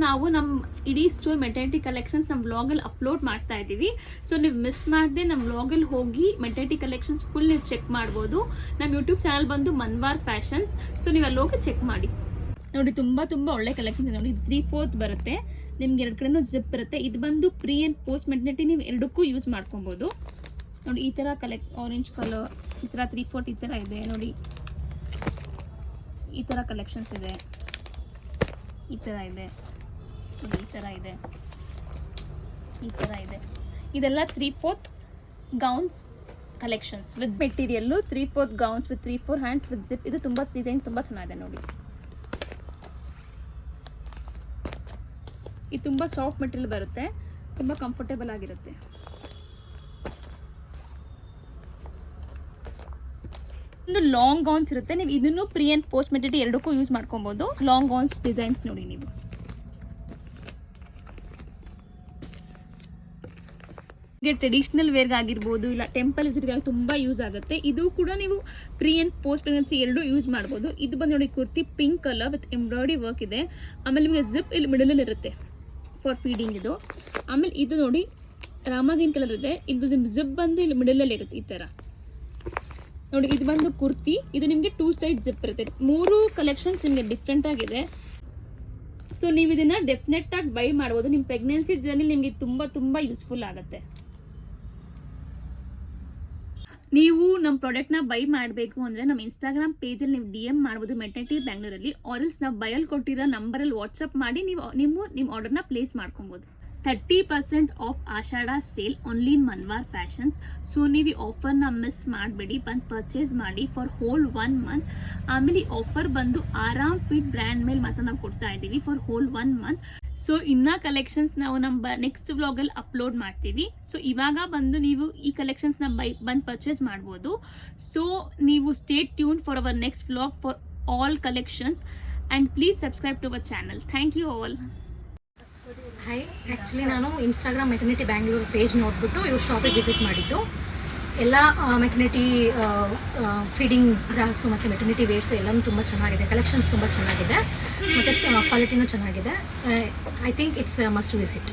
ನಾವು ನಮ್ಮ ಇಡೀ ಸ್ಟೋರ್ ಮೆಟರ್ನಿಟಿ ಕಲೆಕ್ಷನ್ಸ್ ನಮ್ಮ ವ್ಲಾಗಲ್ಲಿ ಅಪ್ಲೋಡ್ ಮಾಡ್ತಾ ಇದ್ದೀವಿ. ಸೊ ನೀವು ಮಿಸ್ ಮಾಡದೆ ನಮ್ಮ ವ್ಲಾಗಲ್ಲಿ ಹೋಗಿ ಮೆಟರ್ನಿಟಿ ಕಲೆಕ್ಷನ್ಸ್ ಫುಲ್ ನೀವು ಚೆಕ್ ಮಾಡ್ಬೋದು. ನಮ್ಮ ಯೂಟ್ಯೂಬ್ ಚಾನಲ್ ಬಂದು ಮನ್ವಾರ್ ಫ್ಯಾಷನ್ಸ್. ಸೊ ನೀವು ಅಲ್ಲಿ ಹೋಗಿ ಚೆಕ್ ಮಾಡಿ. ನೋಡಿ ತುಂಬ ಒಳ್ಳೆ ಕಲೆಕ್ಷನ್ಸ್. ನೋಡಿ 3/4 ಬರುತ್ತೆ, ನಿಮ್ಗೆ 2 ಕಡೆನೂ ಜಿಪ್ ಬರುತ್ತೆ. ಇದು ಬಂದು ಪ್ರೀ ಆ್ಯಂಡ್ ಪೋಸ್ಟ್ ಮೆಟರ್ನಿಟಿ ನೀವು ಎರಡಕ್ಕೂ ಯೂಸ್ ಮಾಡ್ಕೊಬೋದು. ನೋಡಿ ಈ ಥರ ಆರೆಂಜ್ ಕಲರ್, ಈ ಥರ 3/4 ಈ ಥರ ಇದೆ. ನೋಡಿ ಈ ಥರ ಕಲೆಕ್ಷನ್ಸ್ ಇದೆ, ಈ ಥರ ಇದೆ, ನೋಡಿ ಈ ಥರ ಇದೆ, ಈ ಥರ ಇದೆ. ಇದೆಲ್ಲ 3/4 gowns collections with material. 3/4 gowns with 3/4 hands with zip. ಇದು ತುಂಬ ಡಿಸೈನ್ ತುಂಬ ಚೆನ್ನಾಗಿದೆ ನೋಡಿ. ಇದು ತುಂಬ ಸಾಫ್ಟ್ ಮೆಟೀರಿಯಲ್ ಬರುತ್ತೆ, ತುಂಬ ಕಂಫರ್ಟೇಬಲ್ ಆಗಿರುತ್ತೆ. ಒಂದು ಲಾಂಗ್ ಗೌನ್ಸ್ ಇರುತ್ತೆ, ನೀವು ಇದನ್ನು ಪ್ರೀ ಆ್ಯಂಡ್ ಪೋಸ್ಟ್ ಮೆಟೀರಿಯಲ್ ಎರಡಕ್ಕೂ ಯೂಸ್ ಮಾಡ್ಕೊಬೋದು. ಲಾಂಗ್ ಗೌನ್ಸ್ ಡಿಸೈನ್ಸ್ ನೋಡಿ ನೀವು. ಈಗ ಟ್ರೆಡಿಷನಲ್ ವೇರ್ಗೆ ಆಗಿರ್ಬೋದು, ಇಲ್ಲ ಟೆಂಪಲ್ ವಿಸಿಟ್ಗಾಗಿ ತುಂಬ ಯೂಸ್ ಆಗುತ್ತೆ. ಇದು ಕೂಡ ನೀವು ಪ್ರೀ ಆ್ಯಂಡ್ ಪೋಸ್ಟ್ ಪ್ರೆಗ್ನೆನ್ಸಿ ಎರಡೂ ಯೂಸ್ ಮಾಡ್ಬೋದು. ಇದು ಬಂದು ನೋಡಿ kurti pink colour with embroidery work ಇದೆ. ಆಮೇಲೆ ನಿಮಗೆ ಜಿಪ್ ಇಲ್ಲಿ ಮಿಡಲಲ್ಲಿ ಇರುತ್ತೆ ಫಾರ್ ಫೀಡಿಂಗ್ ಇದು. ಆಮೇಲೆ ಇದು ನೋಡಿ ರಾಮ ಗ್ರೀನ್ ಕಲರ್ ಇದೆ, ಇದು ನಿಮ್ಮ ಜಿಪ್ ಬಂದು ಇಲ್ಲಿ ಮಿಡಲಲ್ಲಿ ಇರುತ್ತೆ ಈ ಥರ ನೋಡಿ. ಇದು ಬಂದು ಕುರ್ತಿ, ಇದು ನಿಮಗೆ 2 ಸೈಡ್ ಜಿಪ್ ಇರುತ್ತೆ. 3 ಕಲೆಕ್ಷನ್ಸ್ ನಿಮಗೆ ಡಿಫ್ರೆಂಟ್ ಆಗಿದೆ. ಸೊ ನೀವು ಇದನ್ನ ಡೆಫಿನೆಟ್ ಆಗಿ ಬೈ ಮಾಡ್ಬೋದು. ನಿಮ್ಮ ಪ್ರೆಗ್ನೆನ್ಸಿ ಜರ್ನಿ ನಿಮಗೆ ತುಂಬ ಯೂಸ್ಫುಲ್ ಆಗುತ್ತೆ. ನೀವು ನಮ್ಮ ಪ್ರಾಡಕ್ಟ್ನ ಬೈ ಮಾಡಬೇಕು ಅಂದರೆ ನಮ್ಮ ಇನ್ಸ್ಟಾಗ್ರಾಮ್ ಪೇಜಲ್ಲಿ ನೀವು DM ಮಾಡ್ಬೋದು ಮೆಟರ್ನಿಟಿ ಬ್ಯಾಂಗ್ಳೂರಲ್ಲಿ. ಆರ್ಎಲ್ಸ್ ನಾವು ಬೈಯಲ್ಲಿ ಕೊಟ್ಟಿರೋ ನಂಬರಲ್ಲಿ ವಾಟ್ಸಪ್ ಮಾಡಿ ನಿಮ್ಮ ಆರ್ಡರ್ನ ಪ್ಲೇಸ್ ಮಾಡ್ಕೊಬೋದು. 30% off Ashadha sale only in Manvar fashions. So ನೀವು ಈ ಆಫರ್ನ ಮಿಸ್ ಮಾಡಬೇಡಿ, ಬಂದು ಪರ್ಚೇಸ್ ಮಾಡಿ ಫಾರ್ ಹೋಲ್ 1 ಮಂತ್. ಆಮೇಲೆ ಈ ಆಫರ್ ಬಂದು ಆರಾಮ್ ಫಿಟ್ ಬ್ರ್ಯಾಂಡ್ ಮೇಲೆ ಮಾತ್ರ ನಾವು ಕೊಡ್ತಾ ಇದ್ದೀವಿ ಫಾರ್ ಹೋಲ್ 1 ಮಂತ್. ಸೊ ಇನ್ನ ಕಲೆಕ್ಷನ್ಸ್ ನಾವು ನಮ್ಮ ನೆಕ್ಸ್ಟ್ ವ್ಲಾಗಲ್ಲಿ ಅಪ್ಲೋಡ್ ಮಾಡ್ತೀವಿ. ಸೊ ಇವಾಗ ಬಂದು ನೀವು ಈ ಕಲೆಕ್ಷನ್ಸ್ನ ಬಂದು ಪರ್ಚೇಸ್ ಮಾಡ್ಬೋದು. ಸೊ ನೀವು stay tune for our next vlog for all collections and please subscribe to our channel. Thank you all. Hi, actually ನಾನು ಇನ್ಸ್ಟಾಗ್ರಾಮ್ ಮೆಟರ್ನಿಟಿ ಬ್ಯಾಂಗ್ಳೂರ್ ಪೇಜ್ ನೋಡಿಬಿಟ್ಟು ಇವ್ರ ಶಾಪಿಗೆ ವಿಸಿಟ್ ಮಾಡಿದ್ದು. ಎಲ್ಲ ಮೆಟರ್ನಿಟಿ ಫೀಡಿಂಗ್ ಬ್ರಾಸು ಮತ್ತು ಮೆಟರ್ನಿಟಿ ವೇರ್ಸು ಎಲ್ಲನೂ ತುಂಬ ಚೆನ್ನಾಗಿದೆ. ಕಲೆಕ್ಷನ್ಸ್ ತುಂಬ ಚೆನ್ನಾಗಿದೆ ಮತ್ತು ಕ್ವಾಲಿಟಿನೂ ಚೆನ್ನಾಗಿದೆ. I think it's must visit.